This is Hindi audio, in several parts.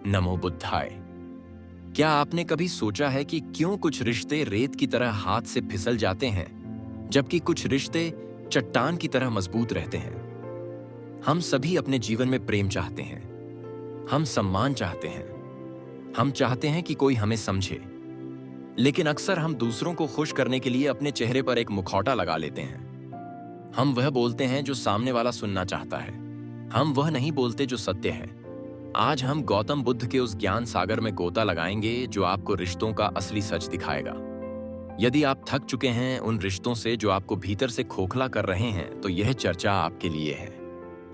नमो बुद्धाय। क्या आपने कभी सोचा है कि क्यों कुछ रिश्ते रेत की तरह हाथ से फिसल जाते हैं, जबकि कुछ रिश्ते चट्टान की तरह मजबूत रहते हैं? हम सभी अपने जीवन में प्रेम चाहते हैं, हम सम्मान चाहते हैं, हम चाहते हैं कि कोई हमें समझे। लेकिन अक्सर हम दूसरों को खुश करने के लिए अपने चेहरे पर एक मुखौटा लगा लेते हैं। हम वह बोलते हैं जो सामने वाला सुनना चाहता है, हम वह नहीं बोलते जो सत्य है। आज हम गौतम बुद्ध के उस ज्ञान सागर में गोता लगाएंगे जो आपको रिश्तों का असली सच दिखाएगा। यदि आप थक चुके हैं उन रिश्तों से जो आपको भीतर से खोखला कर रहे हैं, तो यह चर्चा आपके लिए है।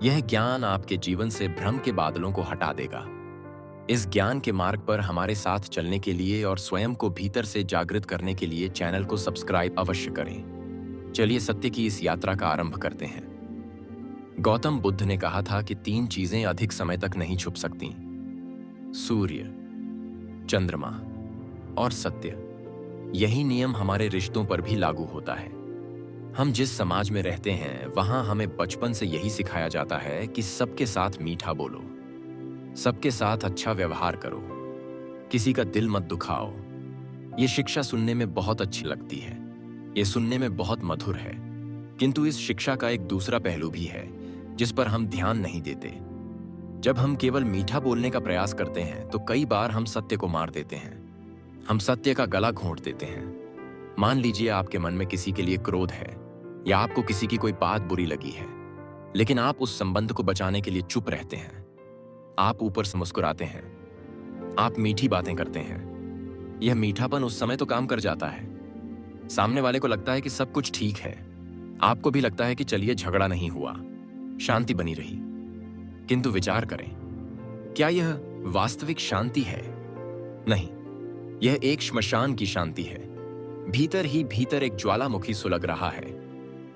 यह ज्ञान आपके जीवन से भ्रम के बादलों को हटा देगा। इस ज्ञान के मार्ग पर हमारे साथ चलने के लिए और स्वयं को भीतर से जागृत करने के लिए चैनल को सब्सक्राइब अवश्य करें। चलिए सत्य की इस यात्रा का आरंभ करते हैं। गौतम बुद्ध ने कहा था कि 3 चीजें अधिक समय तक नहीं छुप सकती: सूर्य, चंद्रमा और सत्य। यही नियम हमारे रिश्तों पर भी लागू होता है। हम जिस समाज में रहते हैं वहां हमें बचपन से यही सिखाया जाता है कि सबके साथ मीठा बोलो, सबके साथ अच्छा व्यवहार करो, किसी का दिल मत दुखाओ। ये शिक्षा सुनने में बहुत अच्छी लगती है, ये सुनने में बहुत मधुर है, किंतु इस शिक्षा का एक दूसरा पहलू भी है जिस पर हम ध्यान नहीं देते। जब हम केवल मीठा बोलने का प्रयास करते हैं तो कई बार हम सत्य को मार देते हैं, हम सत्य का गला घोंट देते हैं। मान लीजिए आपके मन में किसी के लिए क्रोध है या आपको किसी की कोई बात बुरी लगी है, लेकिन आप उस संबंध को बचाने के लिए चुप रहते हैं। आप ऊपर से मुस्कुराते हैं, आप मीठी बातें करते हैं। यह मीठापन उस समय तो काम कर जाता है, सामने वाले को लगता है कि सब कुछ ठीक है, आपको भी लगता है कि चलिए झगड़ा नहीं हुआ, शांति बनी रही। किंतु विचार करें, क्या यह वास्तविक शांति है? नहीं, यह एक श्मशान की शांति है। भीतर ही भीतर एक ज्वालामुखी सुलग रहा है।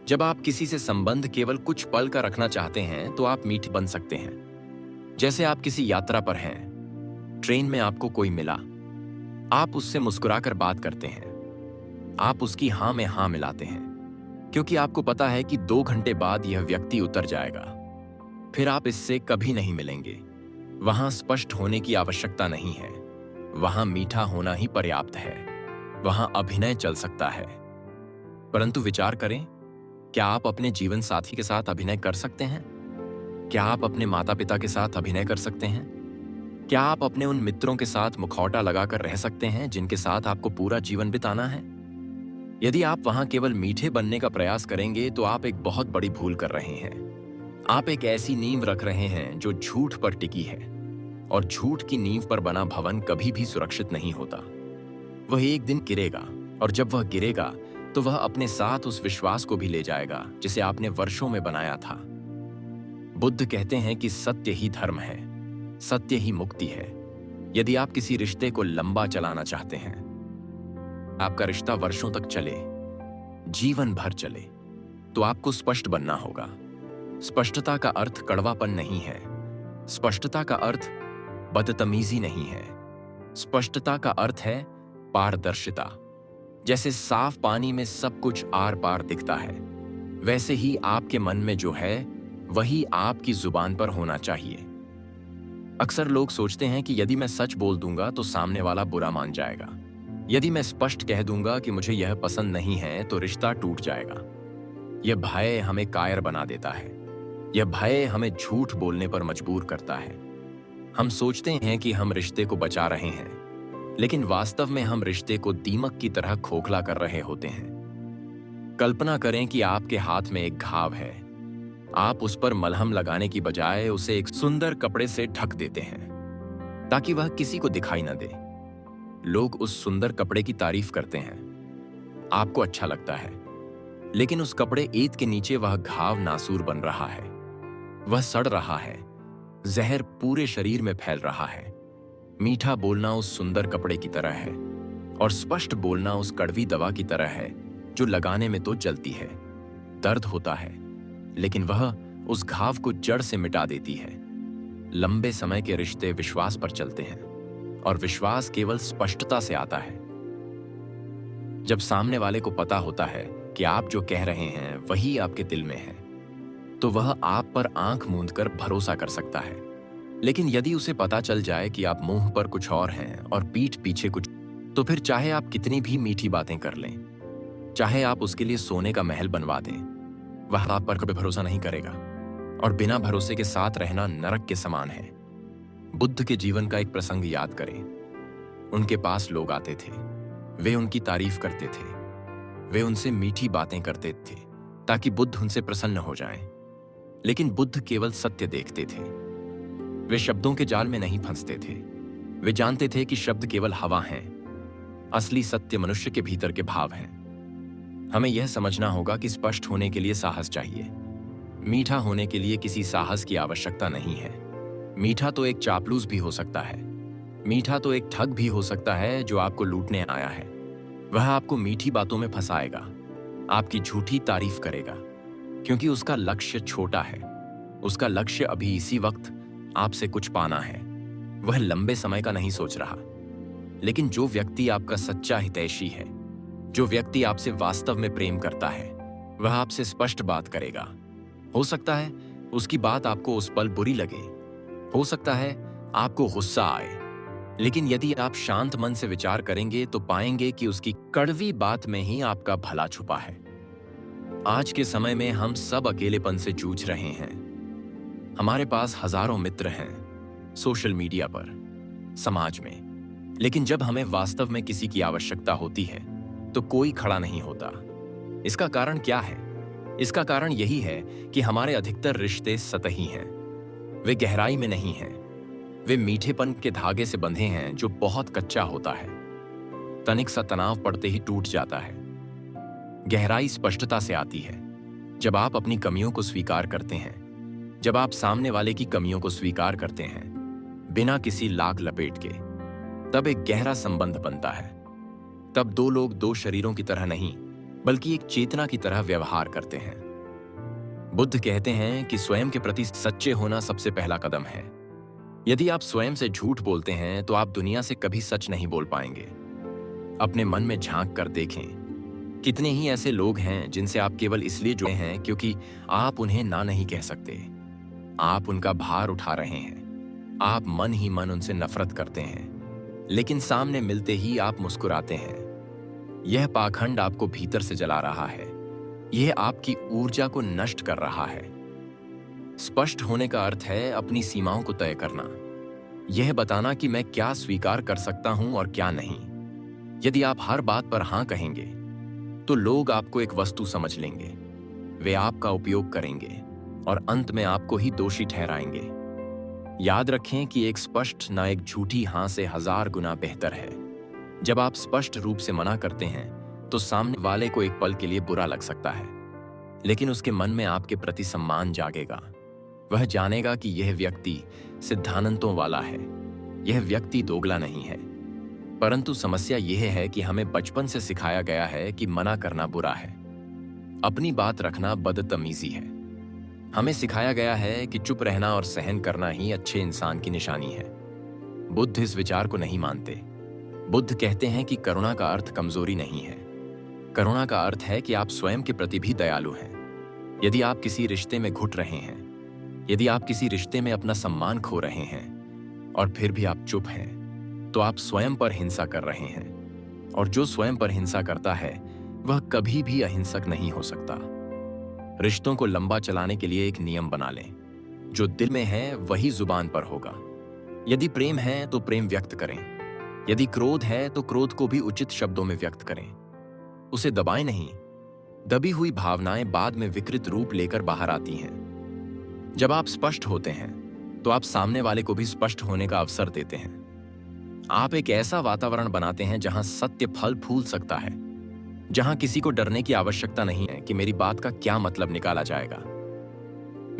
जब आप किसी से संबंध केवल कुछ पल का रखना चाहते हैं तो आप मीठे बन सकते हैं। जैसे आप किसी यात्रा पर हैं, ट्रेन में आपको कोई मिला, आप उससे मुस्कुराकर बात करते हैं, आप उसकी हां में हां मिलाते हैं, क्योंकि आपको पता है कि 2 घंटे बाद यह व्यक्ति उतर जाएगा, फिर आप इससे कभी नहीं मिलेंगे। वहां स्पष्ट होने की आवश्यकता नहीं है, वहां मीठा होना ही पर्याप्त है, वहां अभिनय चल सकता है। परंतु विचार करें, क्या आप अपने जीवन साथी के साथ अभिनय कर सकते हैं? क्या आप अपने माता पिता के साथ अभिनय कर सकते हैं? क्या आप अपने उन मित्रों के साथ मुखौटा लगाकर रह सकते हैं जिनके साथ आपको पूरा जीवन बिताना है? यदि आप वहां केवल मीठे बनने का प्रयास करेंगे तो आप एक बहुत बड़ी भूल कर रहे हैं। आप एक ऐसी नींव रख रहे हैं जो झूठ पर टिकी है, और झूठ की नींव पर बना भवन कभी भी सुरक्षित नहीं होता। वह एक दिन गिरेगा, और जब वह गिरेगा तो वह अपने साथ उस विश्वास को भी ले जाएगा जिसे आपने वर्षों में बनाया था। बुद्ध कहते हैं कि सत्य ही धर्म है, सत्य ही मुक्ति है। यदि आप किसी रिश्ते को लंबा चलाना चाहते हैं, आपका रिश्ता वर्षों तक चले, जीवन भर चले, तो आपको स्पष्ट बनना होगा। स्पष्टता का अर्थ कड़वापन नहीं है, स्पष्टता का अर्थ बदतमीजी नहीं है, स्पष्टता का अर्थ है पारदर्शिता। जैसे साफ पानी में सब कुछ आर पार दिखता है, वैसे ही आपके मन में जो है वही आपकी जुबान पर होना चाहिए। अक्सर लोग सोचते हैं कि यदि मैं सच बोल दूंगा तो सामने वाला बुरा मान जाएगा, यदि मैं स्पष्ट कह दूंगा कि मुझे यह पसंद नहीं है तो रिश्ता टूट जाएगा। यह भय हमें कायर बना देता है, यह भय हमें झूठ बोलने पर मजबूर करता है। हम सोचते हैं कि हम रिश्ते को बचा रहे हैं, लेकिन वास्तव में हम रिश्ते को दीमक की तरह खोखला कर रहे होते हैं। कल्पना करें कि आपके हाथ में एक घाव है, आप उस पर मलहम लगाने की बजाय उसे एक सुंदर कपड़े से ढक देते हैं ताकि वह किसी को दिखाई न दे। लोग उस सुंदर कपड़े की तारीफ करते हैं, आपको अच्छा लगता है, लेकिन उस कपड़े ईद के नीचे वह घाव नासूर बन रहा है, वह सड़ रहा है, जहर पूरे शरीर में फैल रहा है। मीठा बोलना उस सुंदर कपड़े की तरह है, और स्पष्ट बोलना उस कड़वी दवा की तरह है जो लगाने में तो जलती है, दर्द होता है, लेकिन वह उस घाव को जड़ से मिटा देती है। लंबे समय के रिश्ते विश्वास पर चलते हैं, और विश्वास केवल स्पष्टता से आता है। जब सामने वाले को पता होता है कि आप जो कह रहे हैं वही आपके दिल में है, तो वह आप पर आंख मूंदकर भरोसा कर सकता है। लेकिन यदि उसे पता चल जाए कि आप मुंह पर कुछ और हैं और पीठ पीछे कुछ, तो फिर चाहे आप कितनी भी मीठी बातें कर लें, चाहे आप उसके लिए सोने का महल बनवा दें, वह आप पर कभी भरोसा नहीं करेगा। और बिना भरोसे के साथ रहना नरक के समान है। बुद्ध के जीवन का एक प्रसंग याद करें। उनके पास लोग आते थे, वे उनकी तारीफ करते थे, वे उनसे मीठी बातें करते थे ताकि बुद्ध उनसे प्रसन्न हो जाएं। लेकिन बुद्ध केवल सत्य देखते थे। वे शब्दों के जाल में नहीं फंसते थे। वे जानते थे कि शब्द केवल हवा हैं। असली सत्य मनुष्य के भीतर के भाव हैं। हमें यह समझना होगा कि स्पष्ट होने के लिए साहस चाहिए। मीठा होने के लिए किसी साहस की आवश्यकता नहीं है। मीठा तो एक चापलूस भी हो सकता है। मीठा तो एक ठग भी हो सकता है जो आपको लूटने आया है। वह आपको मीठी बातों में फंसाएगा, आपकी झूठी तारीफ करेगा, क्योंकि उसका लक्ष्य छोटा है। उसका लक्ष्य अभी इसी वक्त आपसे कुछ पाना है। वह लंबे समय का नहीं सोच रहा। लेकिन जो व्यक्ति आपका सच्चा हितैषी है, जो व्यक्ति आपसे वास्तव में प्रेम करता है, वह आपसे स्पष्ट बात करेगा। हो सकता है उसकी बात आपको उस पल बुरी लगे, हो सकता है आपको गुस्सा आए, लेकिन यदि आप शांत मन से विचार करेंगे तो पाएंगे कि उसकी कड़वी बात में ही आपका भला छुपा है। आज के समय में हम सब अकेलेपन से जूझ रहे हैं। हमारे पास हजारों मित्र हैं, सोशल मीडिया पर, समाज में, लेकिन जब हमें वास्तव में किसी की आवश्यकता होती है तो कोई खड़ा नहीं होता। इसका कारण क्या है? इसका कारण यही है कि हमारे अधिकतर रिश्ते सतही हैं। वे गहराई में नहीं हैं। वे मीठेपन के धागे से बंधे हैं जो बहुत कच्चा होता है। तनिक सा तनाव पड़ते ही टूट जाता है। गहराई स्पष्टता से आती है जब आप अपनी कमियों को स्वीकार करते हैं, जब आप सामने वाले की कमियों को स्वीकार करते हैं बिना किसी लाग लपेट के। तब एक गहरा संबंध बनता है। तब दो लोग दो शरीरों की तरह नहीं, बल्कि एक चेतना की तरह व्यवहार करते हैं। बुद्ध कहते हैं कि स्वयं के प्रति सच्चे होना सबसे पहला कदम है। यदि आप स्वयं से झूठ बोलते हैं तो आप दुनिया से कभी सच नहीं बोल पाएंगे। अपने मन में झांक कर देखें, कितने ही ऐसे लोग हैं जिनसे आप केवल इसलिए जुड़े हैं क्योंकि आप उन्हें ना नहीं कह सकते। आप उनका भार उठा रहे हैं। आप मन ही मन उनसे नफरत करते हैं, लेकिन सामने मिलते ही आप मुस्कुराते हैं। यह पाखंड आपको भीतर से जला रहा है। यह आपकी ऊर्जा को नष्ट कर रहा है। स्पष्ट होने का अर्थ है अपनी सीमाओं को तय करना। यह बताना कि मैं क्या स्वीकार कर सकता हूं और क्या नहीं। यदि आप हर बात पर हां कहेंगे तो लोग आपको एक वस्तु समझ लेंगे। वे आपका उपयोग करेंगे और अंत में आपको ही दोषी ठहराएंगे। याद रखें कि एक स्पष्ट ना एक झूठी हां से 1000 गुना बेहतर है। जब आप स्पष्ट रूप से मना करते हैं तो सामने वाले को एक पल के लिए बुरा लग सकता है, लेकिन उसके मन में आपके प्रति सम्मान जागेगा। वह जानेगा कि यह व्यक्ति सिद्धांतों वाला है, यह व्यक्ति दोगला नहीं है। परंतु समस्या यह है कि हमें बचपन से सिखाया गया है कि मना करना बुरा है, अपनी बात रखना बदतमीजी है। हमें सिखाया गया है कि चुप रहना और सहन करना ही अच्छे इंसान की निशानी है। बुद्ध इस विचार को नहीं मानते। बुद्ध कहते हैं कि करुणा का अर्थ कमजोरी नहीं है। करुणा का अर्थ है कि आप स्वयं के प्रति भी दयालु हैं। यदि आप किसी रिश्ते में घुट रहे हैं, यदि आप किसी रिश्ते में अपना सम्मान खो रहे हैं और फिर भी आप चुप हैं, तो आप स्वयं पर हिंसा कर रहे हैं। और जो स्वयं पर हिंसा करता है वह कभी भी अहिंसक नहीं हो सकता। रिश्तों को लंबा चलाने के लिए एक नियम बना लें, जो दिल में है वही जुबान पर होगा। यदि प्रेम है तो प्रेम व्यक्त करें। यदि क्रोध है तो क्रोध को भी उचित शब्दों में व्यक्त करें। उसे दबाएं नहीं। दबी हुई भावनाएं बाद में विकृत रूप लेकर बाहर आती हैं। जब आप स्पष्ट होते हैं तो आप सामने वाले को भी स्पष्ट होने का अवसर देते हैं। आप एक ऐसा वातावरण बनाते हैं जहां सत्य फल फूल सकता है, जहां किसी को डरने की आवश्यकता नहीं है कि मेरी बात का क्या मतलब निकाला जाएगा।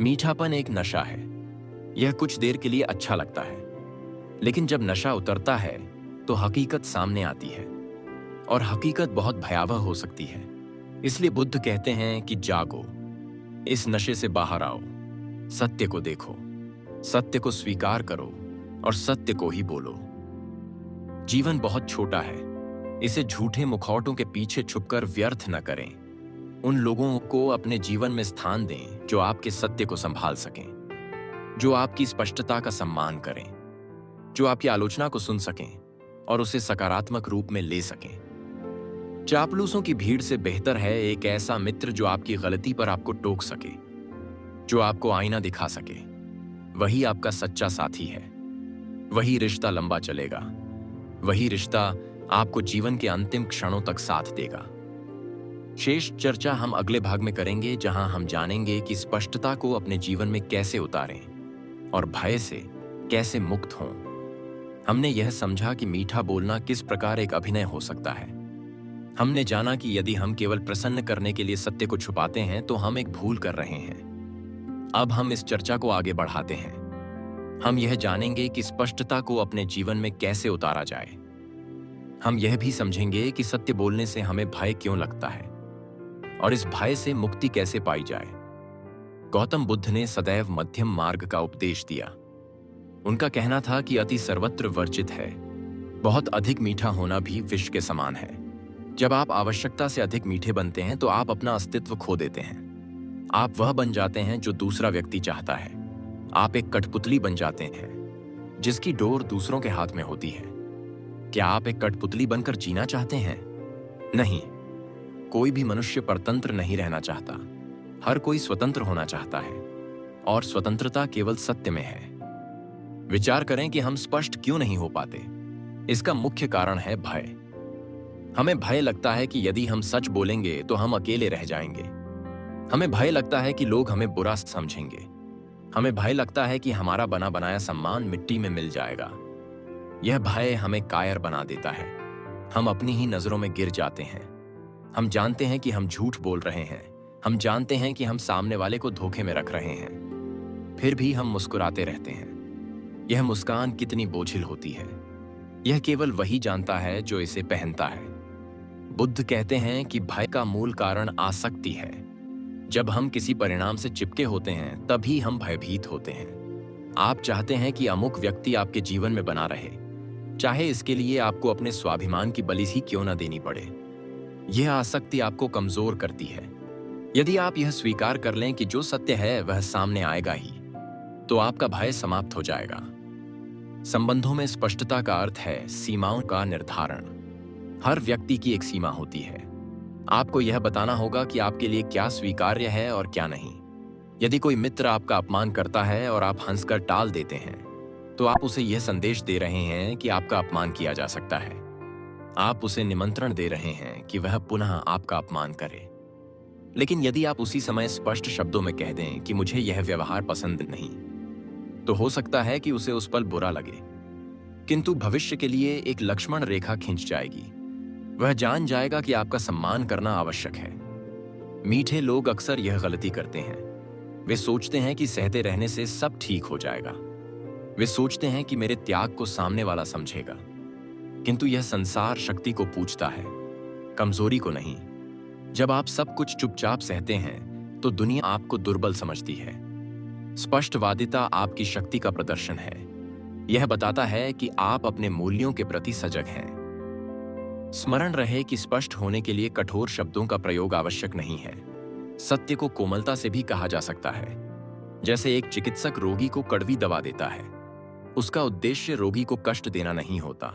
मीठापन एक नशा है। यह कुछ देर के लिए अच्छा लगता है, लेकिन जब नशा उतरता है तो हकीकत सामने आती है, और हकीकत बहुत भयावह हो सकती है। इसलिए बुद्ध कहते हैं कि जागो, इस नशे से बाहर आओ, सत्य को देखो, सत्य को स्वीकार करो और सत्य को ही बोलो। जीवन बहुत छोटा है, इसे झूठे मुखौटों के पीछे छुपकर व्यर्थ न करें। उन लोगों को अपने जीवन में स्थान दें जो आपके सत्य को संभाल सकें, जो आपकी स्पष्टता का सम्मान करें, जो आपकी आलोचना को सुन सकें और उसे सकारात्मक रूप में ले सकें। चापलूसों की भीड़ से बेहतर है एक ऐसा मित्र जो आपकी गलती पर आपको टोक सके, जो आपको आईना दिखा सके। वही आपका सच्चा साथी है। वही रिश्ता लंबा चलेगा। वही रिश्ता आपको जीवन के अंतिम क्षणों तक साथ देगा। शेष चर्चा हम अगले भाग में करेंगे, जहां हम जानेंगे कि स्पष्टता को अपने जीवन में कैसे उतारें और भय से कैसे मुक्त हों। हमने यह समझा कि मीठा बोलना किस प्रकार एक अभिनय हो सकता है। हमने जाना कि यदि हम केवल प्रसन्न करने के लिए सत्य को छुपाते हैं तो हम एक भूल कर रहे हैं। अब हम इस चर्चा को आगे बढ़ाते हैं। हम यह जानेंगे कि स्पष्टता को अपने जीवन में कैसे उतारा जाए। हम यह भी समझेंगे कि सत्य बोलने से हमें भय क्यों लगता है और इस भय से मुक्ति कैसे पाई जाए। गौतम बुद्ध ने सदैव मध्यम मार्ग का उपदेश दिया। उनका कहना था कि अति सर्वत्र वर्जित है। बहुत अधिक मीठा होना भी विष के समान है। जब आप आवश्यकता से अधिक मीठे बनते हैं तो आप अपना अस्तित्व खो देते हैं। आप वह बन जाते हैं जो दूसरा व्यक्ति चाहता है। आप एक कठपुतली बन जाते हैं जिसकी डोर दूसरों के हाथ में होती है। क्या आप एक कठपुतली बनकर जीना चाहते हैं? नहीं। कोई भी मनुष्य परतंत्र नहीं रहना चाहता। हर कोई स्वतंत्र होना चाहता है और स्वतंत्रता केवल सत्य में है। विचार करें कि हम स्पष्ट क्यों नहीं हो पाते। इसका मुख्य कारण है भय। हमें भय लगता है कि यदि हम सच बोलेंगे तो हम अकेले रह जाएंगे। हमें भय लगता है कि लोग हमें बुरा समझेंगे। हमें भय लगता है कि हमारा बना बनाया सम्मान मिट्टी में मिल जाएगा। यह भय हमें कायर बना देता है। हम अपनी ही नजरों में गिर जाते हैं। हम जानते हैं कि हम झूठ बोल रहे हैं। हम जानते हैं कि हम सामने वाले को धोखे में रख रहे हैं। फिर भी हम मुस्कुराते रहते हैं। यह मुस्कान कितनी बोझिल होती है। यह केवल वही जानता है जो इसे पहनता है। बुद्ध कहते हैं कि भय का मूल कारण आसक्ति है। जब हम किसी परिणाम से चिपके होते हैं तभी हम भयभीत होते हैं। आप चाहते हैं कि अमुक व्यक्ति आपके जीवन में बना रहे, चाहे इसके लिए आपको अपने स्वाभिमान की बलि ही क्यों न देनी पड़े। यह आसक्ति आपको कमजोर करती है। यदि आप यह स्वीकार कर लें कि जो सत्य है वह सामने आएगा ही, तो आपका भय समाप्त हो जाएगा। संबंधों में स्पष्टता का अर्थ है सीमाओं का निर्धारण। हर व्यक्ति की एक सीमा होती है। आपको यह बताना होगा कि आपके लिए क्या स्वीकार्य है और क्या नहीं। यदि कोई मित्र आपका अपमान करता है और आप हंसकर टाल देते हैं, तो आप उसे यह संदेश दे रहे हैं कि आपका अपमान किया जा सकता है। आप उसे निमंत्रण दे रहे हैं कि वह पुनः आपका अपमान करे। लेकिन यदि आप उसी समय स्पष्ट शब्दों में कह दें कि मुझे यह व्यवहार पसंद नहीं, तो हो सकता है कि उसे उस पल बुरा लगे, किंतु भविष्य के लिए एक लक्ष्मण रेखा खींच जाएगी। वह जान जाएगा कि आपका सम्मान करना आवश्यक है। मीठे लोग अक्सर यह गलती करते हैं। वे सोचते हैं कि सहते रहने से सब ठीक हो जाएगा। वे सोचते हैं कि मेरे त्याग को सामने वाला समझेगा, किंतु यह संसार शक्ति को पूछता है, कमजोरी को नहीं। जब आप सब कुछ चुपचाप सहते हैं तो दुनिया आपको दुर्बल समझती है। स्पष्टवादिता आपकी शक्ति का प्रदर्शन है। यह बताता है कि आप अपने मूल्यों के प्रति सजग हैं। स्मरण रहे कि स्पष्ट होने के लिए कठोर शब्दों का प्रयोग आवश्यक नहीं है। सत्य को कोमलता से भी कहा जा सकता है। जैसे एक चिकित्सक रोगी को कड़वी दवा देता है, उसका उद्देश्य रोगी को कष्ट देना नहीं होता,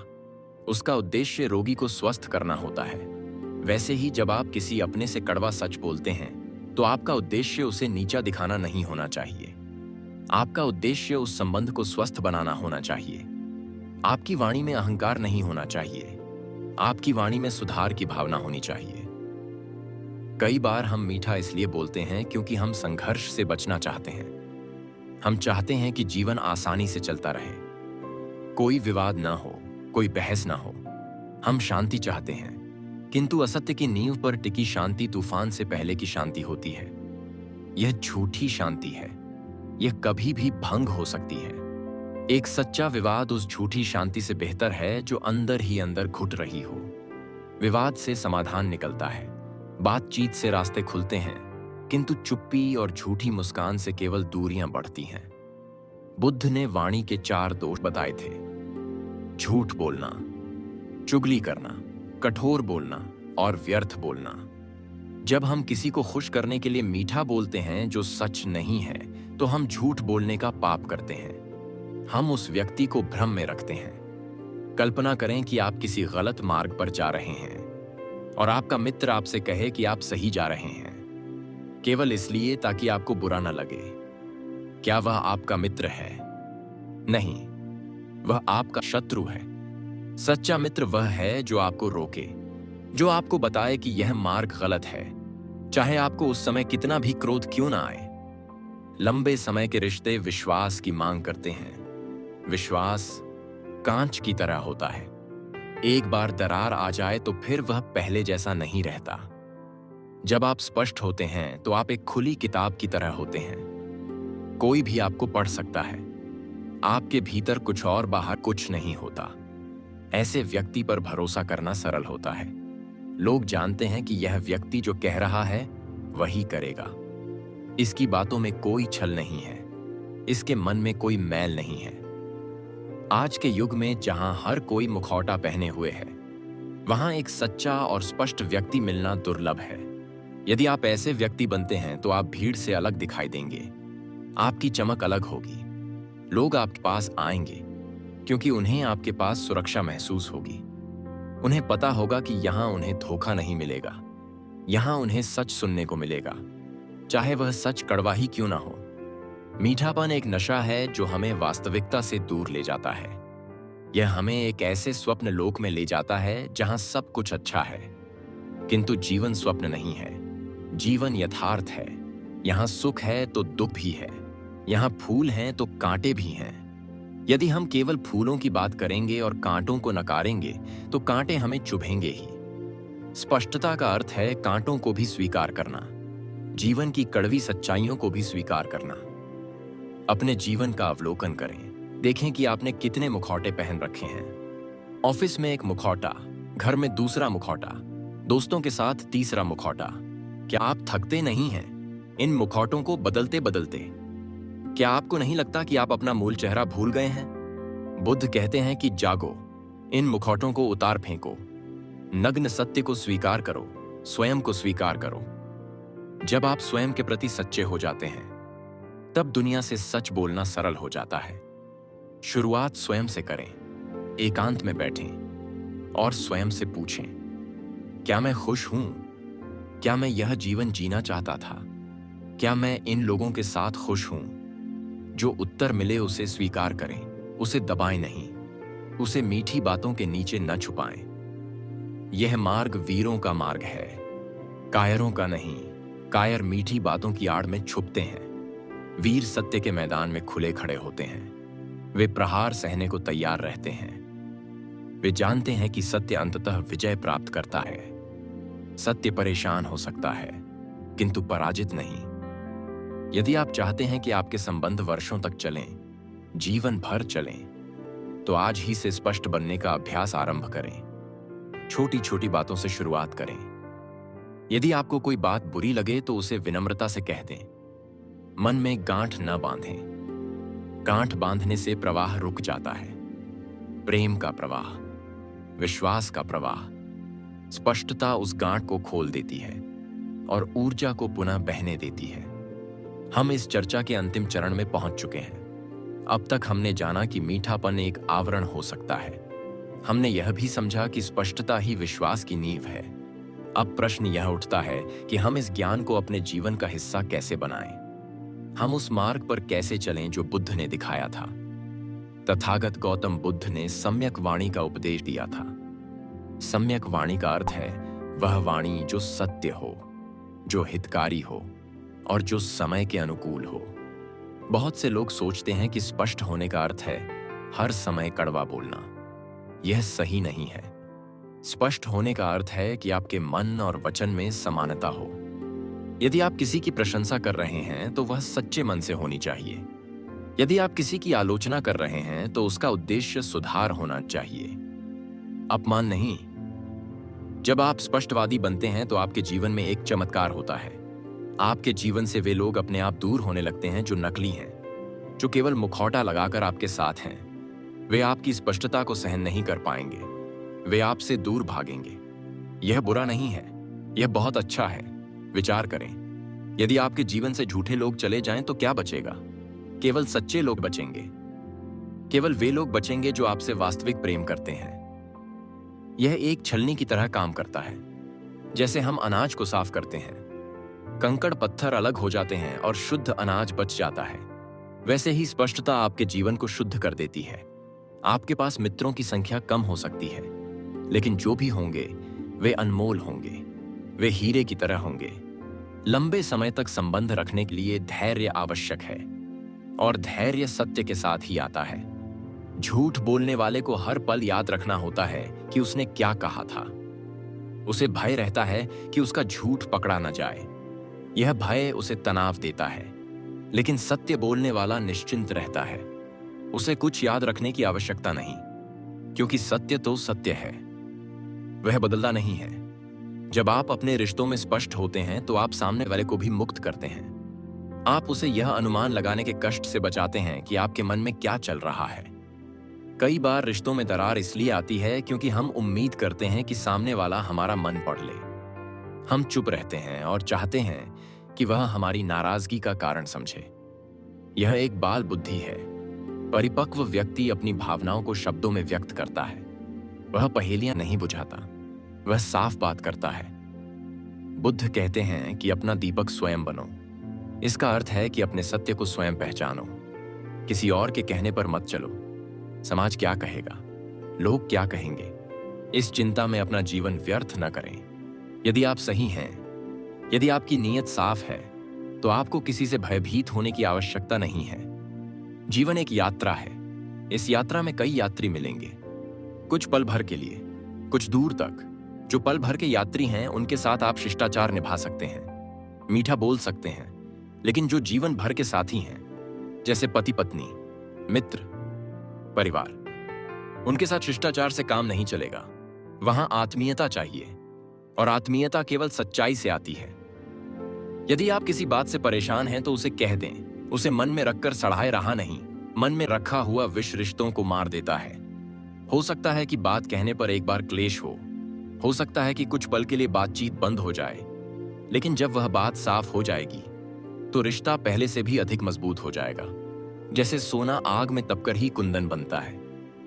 उसका उद्देश्य रोगी को स्वस्थ करना होता है। वैसे ही जब आप किसी अपने से कड़वा सच बोलते हैं तो आपका उद्देश्य उसे नीचा दिखाना नहीं होना चाहिए। आपका उद्देश्य उस संबंध को स्वस्थ बनाना होना चाहिए। आपकी वाणी में अहंकार नहीं होना चाहिए। आपकी वाणी में सुधार की भावना होनी चाहिए। कई बार हम मीठा इसलिए बोलते हैं क्योंकि हम संघर्ष से बचना चाहते हैं। हम चाहते हैं कि जीवन आसानी से चलता रहे, कोई विवाद ना हो, कोई बहस ना हो। हम शांति चाहते हैं, किंतु असत्य की नींव पर टिकी शांति तूफान से पहले की शांति होती है। यह झूठी शांति है। यह कभी भी भंग हो सकती है। एक सच्चा विवाद उस झूठी शांति से बेहतर है जो अंदर ही अंदर घुट रही हो। विवाद से समाधान निकलता है, बातचीत से रास्ते खुलते हैं, किंतु चुप्पी और झूठी मुस्कान से केवल दूरियां बढ़ती हैं। बुद्ध ने वाणी के 4 दोष बताए थे: झूठ बोलना, चुगली करना, कठोर बोलना और व्यर्थ बोलना। जब हम किसी को खुश करने के लिए मीठा बोलते हैं जो सच नहीं है, तो हम झूठ बोलने का पाप करते हैं। हम उस व्यक्ति को भ्रम में रखते हैं। कल्पना करें कि आप किसी गलत मार्ग पर जा रहे हैं और आपका मित्र आपसे कहे कि आप सही जा रहे हैं, केवल इसलिए ताकि आपको बुरा न लगे। क्या वह आपका मित्र है? नहीं, वह आपका शत्रु है। सच्चा मित्र वह है जो आपको रोके, जो आपको बताए कि यह मार्ग गलत है, चाहे आपको उस समय कितना भी क्रोध क्यों ना आए। लंबे समय के रिश्ते विश्वास की मांग करते हैं। विश्वास कांच की तरह होता है। एक बार दरार आ जाए तो फिर वह पहले जैसा नहीं रहता। जब आप स्पष्ट होते हैं तो आप एक खुली किताब की तरह होते हैं। कोई भी आपको पढ़ सकता है। आपके भीतर कुछ और बाहर कुछ नहीं होता। ऐसे व्यक्ति पर भरोसा करना सरल होता है। लोग जानते हैं कि यह व्यक्ति जो कह रहा है वही करेगा। इसकी बातों में कोई छल नहीं है। इसके मन में कोई मैल नहीं है। आज के युग में जहां हर कोई मुखौटा पहने हुए है, वहां एक सच्चा और स्पष्ट व्यक्ति मिलना दुर्लभ है। यदि आप ऐसे व्यक्ति बनते हैं तो आप भीड़ से अलग दिखाई देंगे। आपकी चमक अलग होगी। लोग आपके पास आएंगे क्योंकि उन्हें आपके पास सुरक्षा महसूस होगी। उन्हें पता होगा कि यहां उन्हें धोखा नहीं मिलेगा। यहां उन्हें सच सुनने को मिलेगा, चाहे वह सच कड़वा ही क्यों ना हो। मीठापन एक नशा है जो हमें वास्तविकता से दूर ले जाता है। यह हमें एक ऐसे स्वप्न लोक में ले जाता है जहां सब कुछ अच्छा है। किंतु जीवन स्वप्न नहीं है, जीवन यथार्थ है। यहां सुख है तो दुख भी है। यहां फूल हैं तो कांटे भी हैं। यदि हम केवल फूलों की बात करेंगे और कांटों को नकारेंगे तो कांटे हमें चुभेंगे ही। स्पष्टता का अर्थ है कांटों को भी स्वीकार करना, जीवन की कड़वी सच्चाइयों को भी स्वीकार करना। अपने जीवन का अवलोकन करें। देखें कि आपने कितने मुखौटे पहन रखे हैं। ऑफिस में एक मुखौटा, घर में दूसरा मुखौटा, दोस्तों के साथ तीसरा मुखौटा। क्या आप थकते नहीं हैं इन मुखौटों को बदलते बदलते? क्या आपको नहीं लगता कि आप अपना मूल चेहरा भूल गए हैं? बुद्ध कहते हैं कि जागो, इन मुखौटों को उतार फेंको, नग्न सत्य को स्वीकार करो, स्वयं को स्वीकार करो। जब आप स्वयं के प्रति सच्चे हो जाते हैं तब दुनिया से सच बोलना सरल हो जाता है। शुरुआत स्वयं से करें। एकांत में बैठें और स्वयं से पूछें, क्या मैं खुश हूं? क्या मैं यह जीवन जीना चाहता था? क्या मैं इन लोगों के साथ खुश हूं? जो उत्तर मिले उसे स्वीकार करें, उसे दबाएं नहीं, उसे मीठी बातों के नीचे न छुपाएं। यह मार्ग वीरों का मार्ग है, कायरों का नहीं। कायर मीठी बातों की आड़ में छुपते हैं। वीर सत्य के मैदान में खुले खड़े होते हैं। वे प्रहार सहने को तैयार रहते हैं। वे जानते हैं कि सत्य अंततः विजय प्राप्त करता है। सत्य परेशान हो सकता है किंतु पराजित नहीं। यदि आप चाहते हैं कि आपके संबंध वर्षों तक चलें, जीवन भर चलें, तो आज ही से स्पष्ट बनने का अभ्यास आरंभ करें। छोटी छोटी बातों से शुरुआत करें। यदि आपको कोई बात बुरी लगे तो उसे विनम्रता से कह दें। मन में गांठ न बांधें। गांठ बांधने से प्रवाह रुक जाता है। प्रेम का प्रवाह, विश्वास का प्रवाह, स्पष्टता उस गांठ को खोल देती है और ऊर्जा को पुनः बहने देती है। हम इस चर्चा के अंतिम चरण में पहुंच चुके हैं। अब तक हमने जाना कि मीठापन एक आवरण हो सकता है। हमने यह भी समझा कि स्पष्टता ही विश्वास की नींव है। अब प्रश्न यह उठता है कि हम इस ज्ञान को अपने जीवन का हिस्सा कैसे बनाएं? हम उस मार्ग पर कैसे चलें जो बुद्ध ने दिखाया था? तथागत गौतम बुद्ध ने सम्यक वाणी का उपदेश दिया था। सम्यक वाणी का अर्थ है वह वाणी जो सत्य हो, जो हितकारी हो और जो समय के अनुकूल हो। बहुत से लोग सोचते हैं कि स्पष्ट होने का अर्थ है हर समय कड़वा बोलना। यह सही नहीं है। स्पष्ट होने का अर्थ है कि आपके मन और वचन में समानता हो। यदि आप किसी की प्रशंसा कर रहे हैं तो वह सच्चे मन से होनी चाहिए। यदि आप किसी की आलोचना कर रहे हैं तो उसका उद्देश्य सुधार होना चाहिए, अपमान नहीं। जब आप स्पष्टवादी बनते हैं तो आपके जीवन में एक चमत्कार होता है। आपके जीवन से वे लोग अपने आप दूर होने लगते हैं जो नकली हैं, जो केवल मुखौटा लगाकर आपके साथ हैं। वे आपकी स्पष्टता को सहन नहीं कर पाएंगे। वे आपसे दूर भागेंगे। यह बुरा नहीं है, यह बहुत अच्छा है। विचार करें, यदि आपके जीवन से झूठे लोग चले जाएं तो क्या बचेगा? केवल सच्चे लोग बचेंगे। केवल वे लोग बचेंगे जो आपसे वास्तविक प्रेम करते हैं। यह एक छलनी की तरह काम करता है। जैसे हम अनाज को साफ करते हैं, कंकड़ पत्थर अलग हो जाते हैं और शुद्ध अनाज बच जाता है। वैसे ही स्पष्टता आपके जीवन को शुद्ध कर देती है। आपके पास मित्रों की संख्या कम हो सकती है, लेकिन जो भी होंगे वे अनमोल होंगे। वे हीरे की तरह होंगे। लंबे समय तक संबंध रखने के लिए धैर्य आवश्यक है, और धैर्य सत्य के साथ ही आता है। झूठ बोलने वाले को हर पल याद रखना होता है कि उसने क्या कहा था। उसे भय रहता है कि उसका झूठ पकड़ा न जाए। यह भय उसे तनाव देता है, लेकिन सत्य बोलने वाला निश्चिंत रहता है। उसे कुछ याद रखने की आवश्यकता नहीं, क्योंकि सत्य तो सत्य है, वह बदलता नहीं है। जब आप अपने रिश्तों में स्पष्ट होते हैं तो आप सामने वाले को भी मुक्त करते हैं। आप उसे यह अनुमान लगाने के कष्ट से बचाते हैं कि आपके मन में क्या चल रहा है। कई बार रिश्तों में दरार इसलिए आती है क्योंकि हम उम्मीद करते हैं कि सामने वाला हमारा मन पढ़ ले। हम चुप रहते हैं और चाहते हैं कि वह हमारी नाराजगी का कारण समझे। यह एक बाल बुद्धि है। परिपक्व व्यक्ति अपनी भावनाओं को शब्दों में व्यक्त करता है। वह पहेलियां नहीं बुझाता, वह साफ बात करता है। बुद्ध कहते हैं कि अपना दीपक स्वयं बनो। इसका अर्थ है कि अपने सत्य को स्वयं पहचानो। किसी और के कहने पर मत चलो। समाज क्या कहेगा, लोग क्या कहेंगे, इस चिंता में अपना जीवन व्यर्थ न करें। यदि आप सही हैं, यदि आपकी नीयत साफ है, तो आपको किसी से भयभीत होने की आवश्यकता नहीं है। जीवन एक यात्रा है। इस यात्रा में कई यात्री मिलेंगे, कुछ पल भर के लिए, कुछ दूर तक। जो पल भर के यात्री हैं उनके साथ आप शिष्टाचार निभा सकते हैं, मीठा बोल सकते हैं, लेकिन जो जीवन भर के साथी हैं, जैसे पति पत्नी, मित्र, परिवार, उनके साथ शिष्टाचार से काम नहीं चलेगा। वहां आत्मीयता चाहिए, और आत्मीयता केवल सच्चाई से आती है। यदि आप किसी बात से परेशान हैं तो उसे कह दें। उसे मन में रखकर सड़ाए रहा नहीं। मन में रखा हुआ विष रिश्तों को मार देता है। हो सकता है कि बात कहने पर एक बार क्लेश हो सकता है कि कुछ पल के लिए बातचीत बंद हो जाए, लेकिन जब वह बात साफ हो जाएगी तो रिश्ता पहले से भी अधिक मजबूत हो जाएगा। जैसे सोना आग में तपकर ही कुंदन बनता है,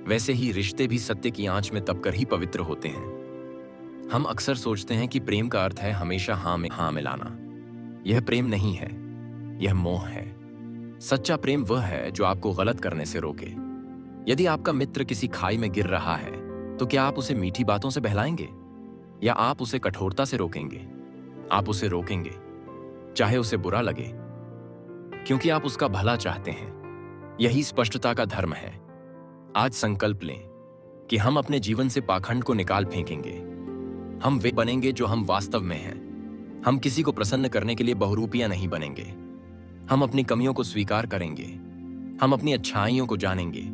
वैसे ही रिश्ते भी सत्य की आंच में तपकर ही पवित्र होते हैं। हम अक्सर सोचते हैं कि प्रेम का अर्थ है हमेशा हाँ में हाँ मिलाना। यह प्रेम नहीं है, यह मोह है। सच्चा प्रेम वह है जो आपको गलत करने से रोके। यदि आपका मित्र किसी खाई में गिर रहा है तो क्या आप उसे मीठी बातों से बहलाएंगे, या आप उसे कठोरता से रोकेंगे? आप उसे रोकेंगे, चाहे उसे बुरा लगे, क्योंकि आप उसका भला चाहते हैं। यही स्पष्टता का धर्म है। आज संकल्प लें कि हम अपने जीवन से पाखंड को निकाल फेंकेंगे। हम वे बनेंगे जो हम वास्तव में हैं। हम किसी को प्रसन्न करने के लिए बहुरूपियां नहीं बनेंगे। हम अपनी कमियों को स्वीकार करेंगे। हम अपनी अच्छाइयों को जानेंगे,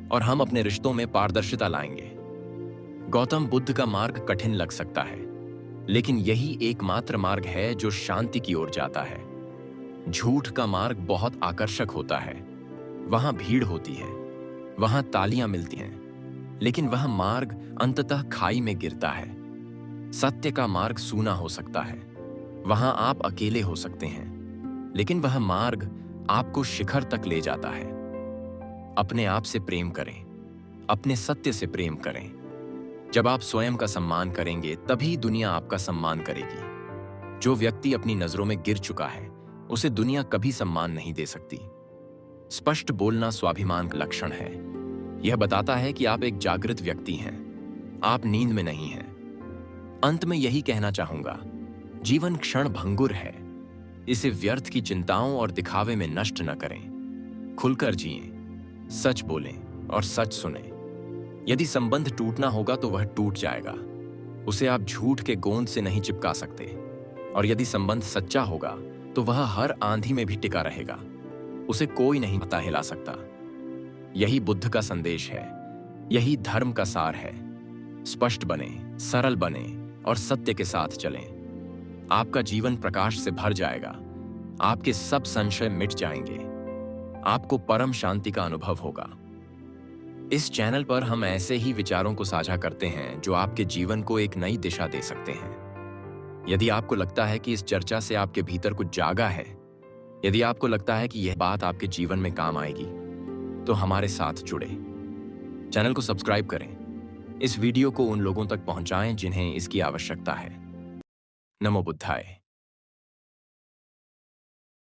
और हम अपने रिश्तों में पारदर्शिता लाएंगे। गौतम बुद्ध का मार्ग कठिन लग सकता है, लेकिन यही एकमात्र मार्ग है जो शांति की ओर जाता है। झूठ का मार्ग बहुत आकर्षक होता है। वहां भीड़ होती है, वहां तालियां मिलती हैं, लेकिन वह मार्ग अंततः खाई में गिरता है। सत्य का मार्ग सूना हो सकता है। वहां आप अकेले हो सकते हैं, लेकिन वह मार्ग आपको शिखर तक ले जाता है। अपने आप से प्रेम करें, अपने सत्य से प्रेम करें। जब आप स्वयं का सम्मान करेंगे तभी दुनिया आपका सम्मान करेगी। जो व्यक्ति अपनी नजरों में गिर चुका है उसे दुनिया कभी सम्मान नहीं दे सकती। स्पष्ट बोलना स्वाभिमान का लक्षण है। यह बताता है कि आप एक जागृत व्यक्ति हैं, आप नींद में नहीं हैं। अंत में यही कहना चाहूंगा, जीवन क्षण भंगुर है। इसे व्यर्थ की चिंताओं और दिखावे में नष्ट न करें। खुलकर जिएं, सच बोलें और सच सुनें। यदि संबंध टूटना होगा तो वह टूट जाएगा। उसे आप झूठ के गोंद से नहीं चिपका सकते। और यदि संबंध सच्चा होगा तो वह हर आंधी में भी टिका रहेगा। उसे कोई नहीं पता हिला सकता। यही बुद्ध का संदेश है, यही धर्म का सार है। स्पष्ट बने, सरल बने और सत्य के साथ चलें। आपका जीवन प्रकाश से भर जाएगा। आपके सब संशय मिट जाएंगे। आपको परम शांति का अनुभव होगा। इस चैनल पर हम ऐसे ही विचारों को साझा करते हैं जो आपके जीवन को एक नई दिशा दे सकते हैं। यदि आपको लगता है कि इस चर्चा से आपके भीतर कुछ जागा है, यदि आपको लगता है कि यह बात आपके जीवन में काम आएगी, तो हमारे साथ जुड़े। चैनल को सब्सक्राइब करें। इस वीडियो को उन लोगों तक पहुंचाएं जिन्हें इसकी आवश्यकता है। नमो बुद्धाय।